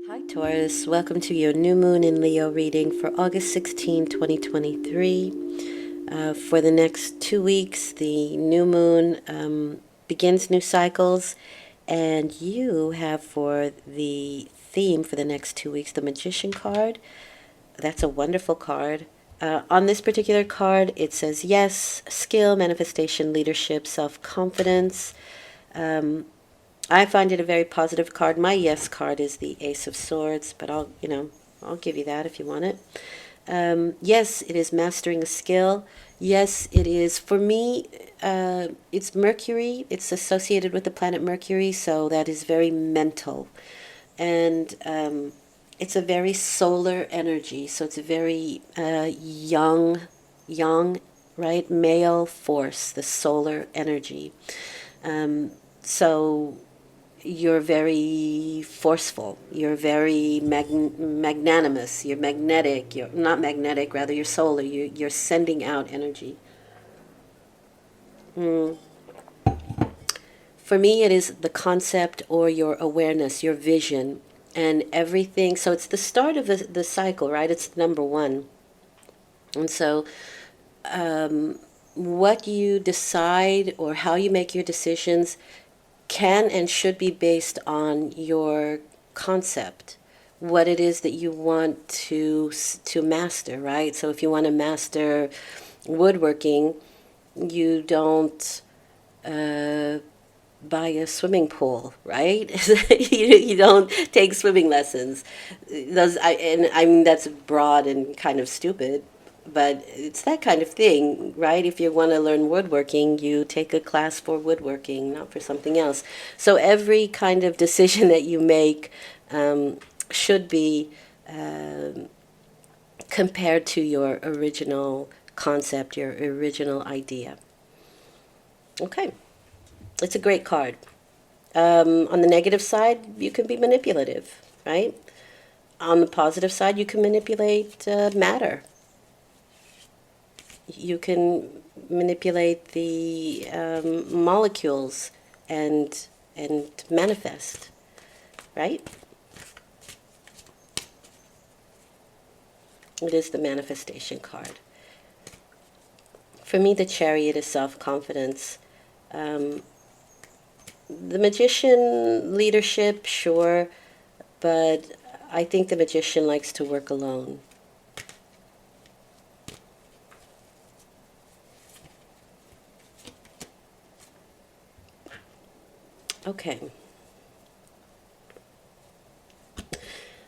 Hi Taurus, welcome to your new moon in Leo reading for August 16, 2023. For the next 2 weeks, the new moon begins new cycles, and you have for the theme for the next 2 weeks the Magician card. That's a wonderful card. On this particular card, it says yes, skill, manifestation, leadership, self-confidence. I find it a very positive card. My yes card is the Ace of Swords, but I'll give you that if you want it. Yes, it is mastering a skill. Yes, it is. For me, it's Mercury. It's associated with the planet Mercury, so that is very mental. And it's a very solar energy, so it's a very young, right? Male force, the solar energy. So you're very forceful, you're very magnanimous, you're magnetic, you're not magnetic, rather you're solar, you're sending out energy. For me, it is the concept or your awareness, your vision, and everything. So it's the start of the cycle, right? It's number one. And so what you decide or how you make your decisions can and should be based on your concept, what it is that you want to master, right? So if you want to master woodworking, you don't buy a swimming pool, right? You don't take swimming lessons. I mean that's broad and kind of stupid, but it's that kind of thing, right? If you want to learn woodworking, you take a class for woodworking, not for something else. So every kind of decision that you make should be compared to your original concept, your original idea. Okay, it's a great card. On the negative side, you can be manipulative, right? On the positive side, you can manipulate matter. You can manipulate the molecules and manifest, right? It is the manifestation card. For me, the Chariot is self-confidence. The Magician, leadership, sure, but I think the Magician likes to work alone. Okay.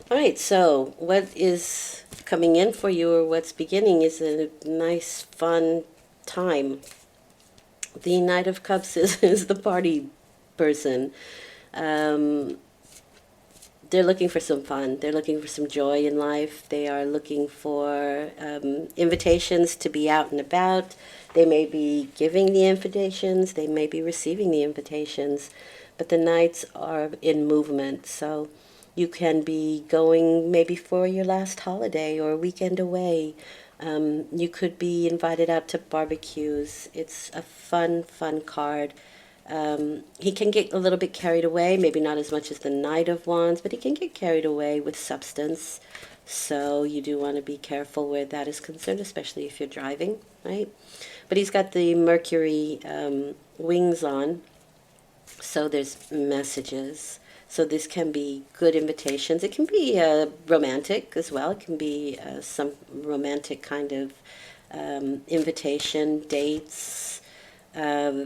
All right, so what is coming in for you or what's beginning is a nice, fun time. The Knight of Cups is the party person. Um, they're looking for some fun. They're looking for some joy in life. They are looking for invitations to be out and about. They may be giving the invitations. They may be receiving the invitations. But the Knights are in movement, so you can be going maybe for your last holiday or weekend away. You could be invited out to barbecues. It's a fun, fun card. He can get a little bit carried away, maybe not as much as the Knight of Wands, but he can get carried away with substance. So you do want to be careful where that is concerned, especially if you're driving, right? But he's got the Mercury wings on, so there's messages. So this can be good invitations. It can be romantic as well. It can be some romantic kind of invitation, dates, uh,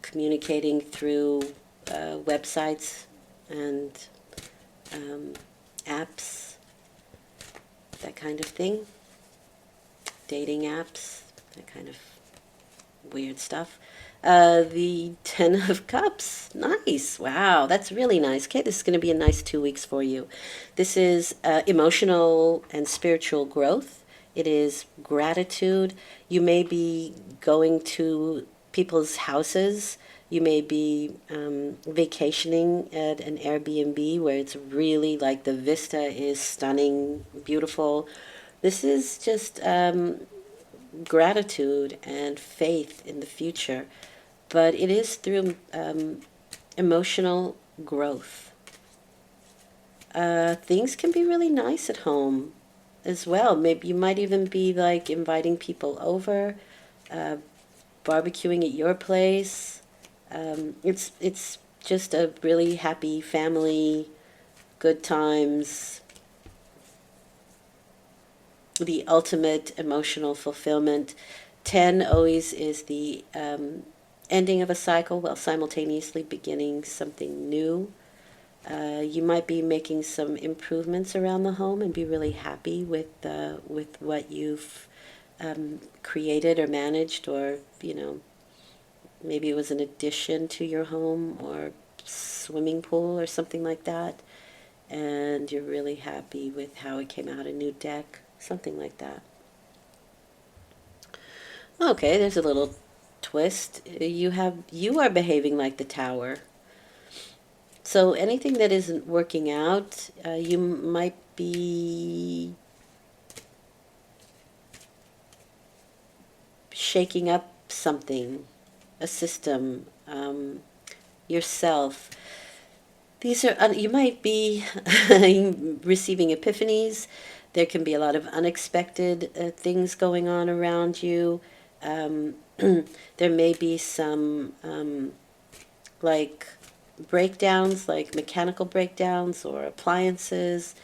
communicating through websites and apps, that kind of thing. Dating apps, that kind of weird stuff. The Ten of Cups. Nice. Wow, that's really nice. Okay, this is going to be a nice 2 weeks for you. This is emotional and spiritual growth. It is gratitude. You may be going to people's houses. You may be vacationing at an Airbnb where it's really like the vista is stunning, beautiful. This is just gratitude and faith in the future, but it is through emotional growth. things can be really nice at home as well. Maybe you might even be like inviting people over, uh, barbecuing at your place. It's just a really happy family, good times, the ultimate emotional fulfillment. 10 always is the ending of a cycle while simultaneously beginning something new. You might be making some improvements around the home and be really happy with what you've created or managed, or maybe it was an addition to your home or swimming pool or something like that, and you're really happy with how it came out, a new deck, something like that. Okay, there's a little twist. You are behaving like the tower. So anything that isn't working out, you might be shaking up something, a system, yourself. These are, you might be receiving epiphanies. There can be a lot of unexpected things going on around you. There may be some like breakdowns, like mechanical breakdowns or appliances.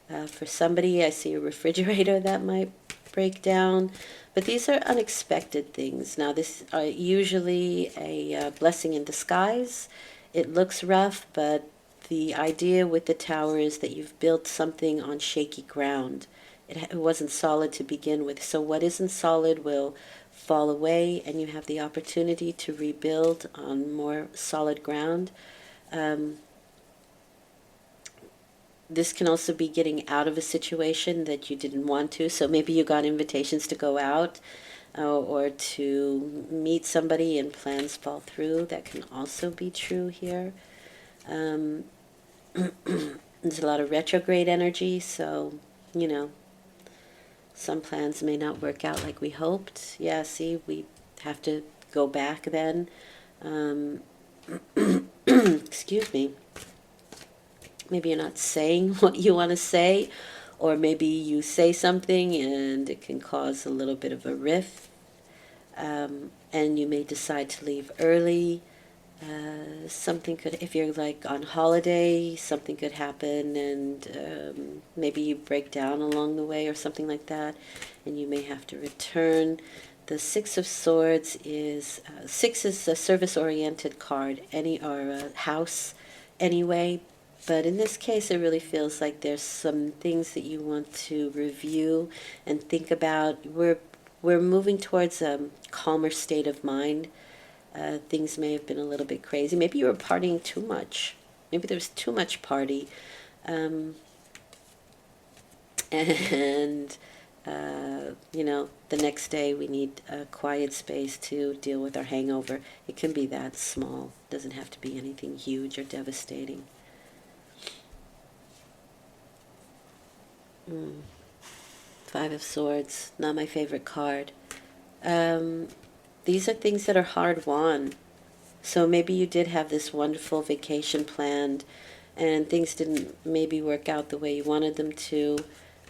For somebody, I see a refrigerator that might break down. But these are unexpected things. Now, this are usually a blessing in disguise. It looks rough, but the idea with the tower is that you've built something on shaky ground. It wasn't solid to begin with. So what isn't solid will fall away, and you have the opportunity to rebuild on more solid ground. This can also be getting out of a situation that you didn't want to. So maybe you got invitations to go out or to meet somebody and plans fall through. That can also be true here. There's a lot of retrograde energy, so, some plans may not work out like we hoped. Yeah, see, we have to go back then. Excuse me. Maybe you're not saying what you want to say, or maybe you say something and it can cause a little bit of a rift, and you may decide to leave early. Something could, if you're like on holiday, something could happen, and maybe you break down along the way or something like that, and you may have to return. The Six of Swords is, six is a service-oriented card, or a house anyway, but in this case it really feels like there's some things that you want to review and think about. We're moving towards a calmer state of mind. Things may have been a little bit crazy. Maybe you were partying too much. Maybe there was too much party. And, the next day we need a quiet space to deal with our hangover. It can be that small. It doesn't have to be anything huge or devastating. Five of Swords, not my favorite card. These are things that are hard won. So maybe you did have this wonderful vacation planned and things didn't maybe work out the way you wanted them to.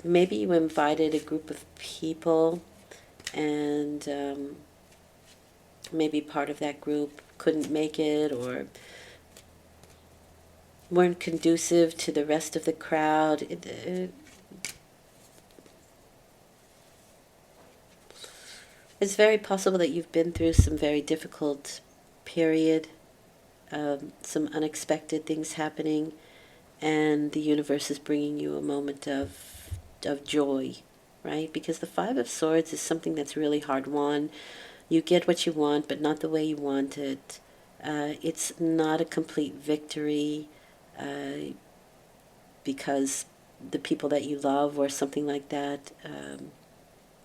Maybe you invited a group of people and maybe part of that group couldn't make it or weren't conducive to the rest of the crowd. It's very possible that you've been through some very difficult period, some unexpected things happening, and the universe is bringing you a moment of joy, right? Because the Five of Swords is something that's really hard won. You get what you want, but not the way you want it. It's not a complete victory because the people that you love or something like that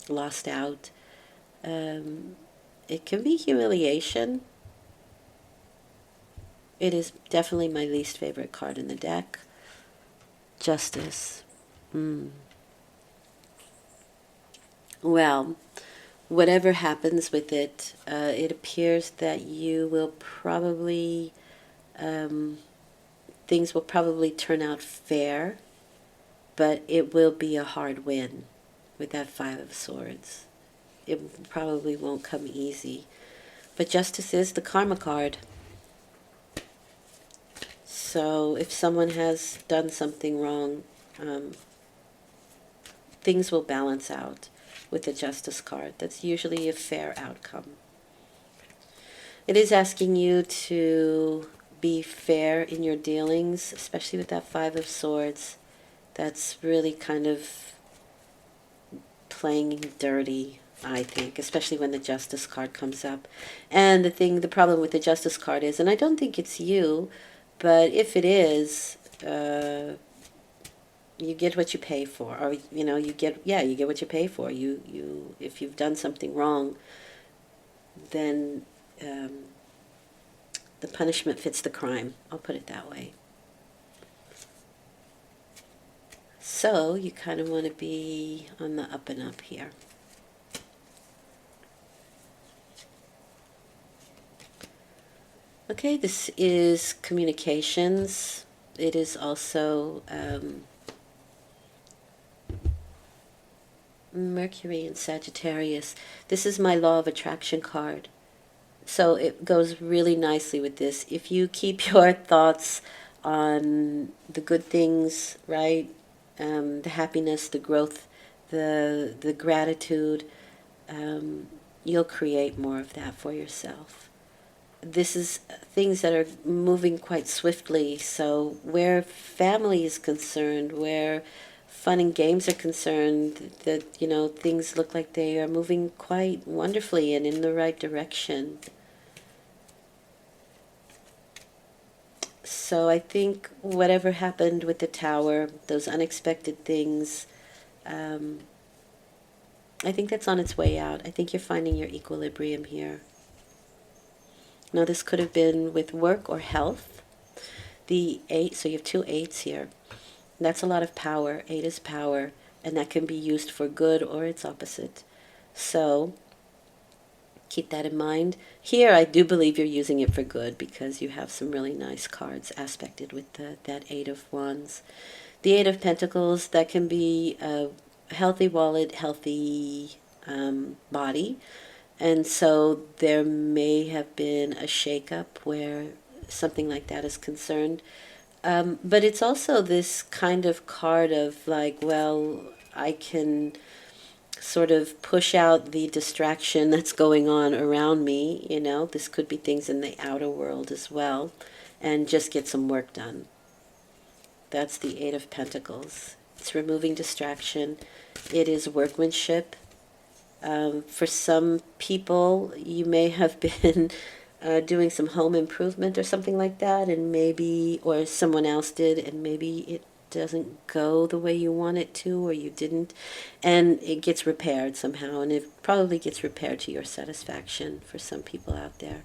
lost out. It can be humiliation. It is definitely my least favorite card in the deck. Justice. Well, whatever happens with it, it appears that you will probably, things will probably turn out fair but it will be a hard win with that Five of Swords. It probably won't come easy. But Justice is the karma card. So if someone has done something wrong, things will balance out with the Justice card. That's usually a fair outcome. It is asking you to be fair in your dealings, especially with that Five of Swords. That's really kind of playing dirty, I think, especially when the Justice card comes up. And the problem with the Justice card is, and I don't think it's you, but if it is, you get what you pay for, or you get what you pay for. If you've done something wrong, then the punishment fits the crime. I'll put it that way. So you kind of want to be on the up and up here. Okay, this is communications. It is also Mercury and Sagittarius. This is my law of attraction card. So it goes really nicely with this. If you keep your thoughts on the good things, right? The happiness, the growth, the gratitude, you'll create more of that for yourself. This is things that are moving quite swiftly. So where family is concerned, where fun and games are concerned, that things look like they are moving quite wonderfully and in the right direction. So I think whatever happened with the Tower, those unexpected things, I think that's on its way out. I think you're finding your equilibrium here. Now this could have been with work or health. The 8, so you have 2 8s here. That's a lot of power. 8 is power, and that can be used for good or its opposite. So keep that in mind. Here, I do believe you're using it for good because you have some really nice cards aspected with that 8 of Wands. The 8 of Pentacles, that can be a healthy wallet, healthy body. And so there may have been a shakeup where something like that is concerned. But it's also this kind of card of like, well, I can sort of push out the distraction that's going on around me. This could be things in the outer world as well, and just get some work done. That's the 8 of Pentacles. It's removing distraction. It is workmanship. For some people, you may have been doing some home improvement or something like that, and maybe, or someone else did, and maybe it doesn't go the way you want it to, or you didn't, and it gets repaired somehow, and it probably gets repaired to your satisfaction for some people out there.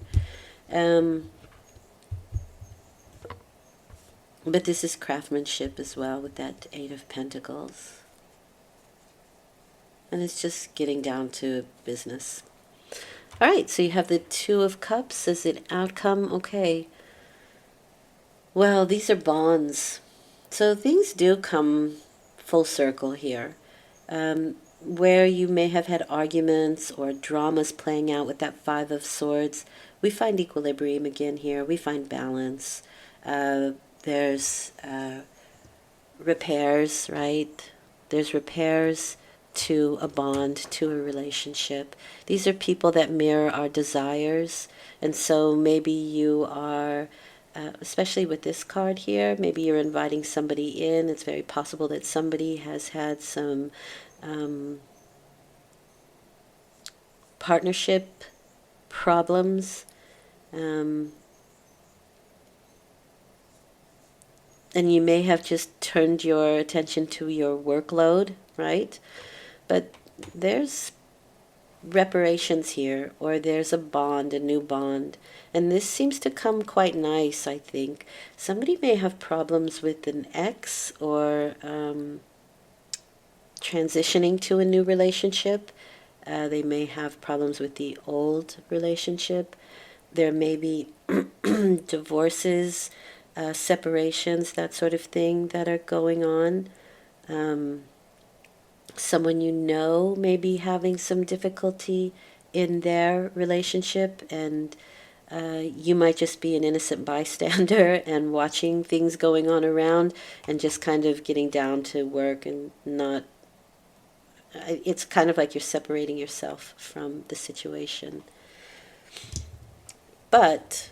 But this is craftsmanship as well with that 8 of Pentacles. And it's just getting down to business. All right, so you have the 2 of Cups as an outcome. Okay. Well, these are bonds. So things do come full circle here. Where you may have had arguments or dramas playing out with that 5 of Swords, we find equilibrium again here. We find balance. There's repairs, right? There's repairs to a bond, to a relationship. These are people that mirror our desires, and so maybe you are, especially with this card here, maybe you're inviting somebody in. It's very possible that somebody has had some partnership problems, and you may have just turned your attention to your workload, right? But there's reparations here, or there's a bond, a new bond. And this seems to come quite nice, I think. Somebody may have problems with an ex, or transitioning to a new relationship. They may have problems with the old relationship. There may be divorces, separations, that sort of thing that are going on. Someone you know may be having some difficulty in their relationship, and you might just be an innocent bystander and watching things going on around and just kind of getting down to work and not. It's kind of like you're separating yourself from the situation. But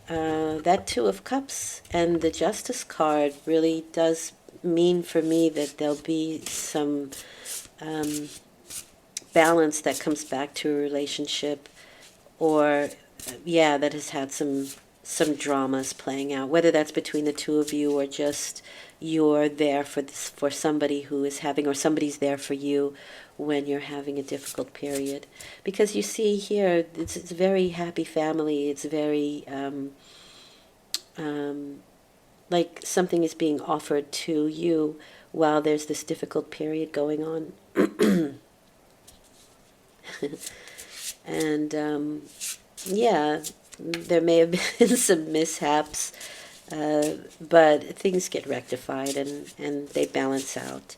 that Two of Cups and the Justice card really does mean for me that there'll be some balance that comes back to a relationship, or yeah, that has had some dramas playing out, whether that's between the two of you or just you're there for this, for somebody who is having, or somebody's there for you when you're having a difficult period. Because you see here, it's a very happy family. It's very like something is being offered to you while there's this difficult period going on. And yeah, there may have been some mishaps, but things get rectified and they balance out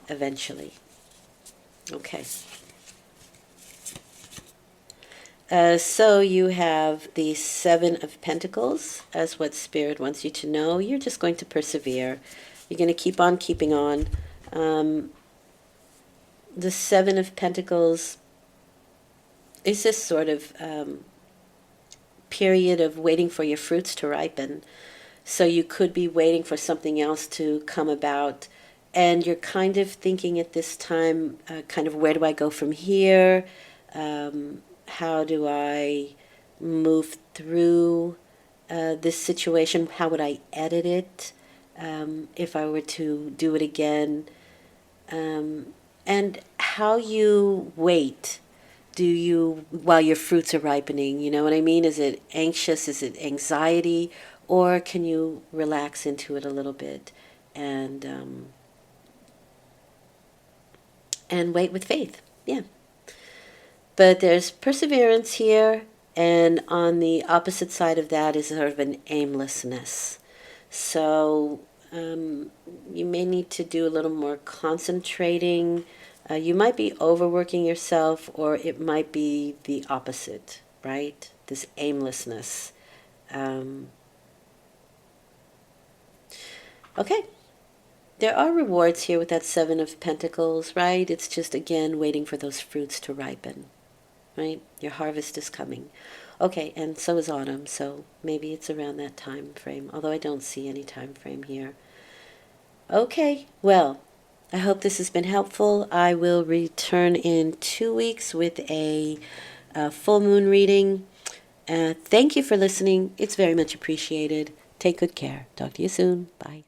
eventually. Okay. So you have the Seven of Pentacles as what Spirit wants you to know. You're just going to persevere. You're going to keep on keeping on. The Seven of Pentacles is this sort of period of waiting for your fruits to ripen. So you could be waiting for something else to come about, and you're kind of thinking at this time, kind of, where do I go from here? How do I move through this situation? How would I edit it if I were to do it again? And how you wait. Do you, while your fruits are ripening, you know what I mean? Is it anxious? Is it anxiety? Or can you relax into it a little bit and wait with faith? Yeah. But there's perseverance here, and on the opposite side of that is sort of an aimlessness. So you may need to do a little more concentrating. You might be overworking yourself, or it might be the opposite, right? This aimlessness. Okay. There are rewards here with that Seven of Pentacles, right? It's just, again, waiting for those fruits to ripen, right? Your harvest is coming. Okay, and so is autumn, so maybe it's around that time frame, although I don't see any time frame here. Okay, well, I hope this has been helpful. I will return in 2 weeks with a full moon reading. Thank you for listening. It's very much appreciated. Take good care. Talk to you soon. Bye.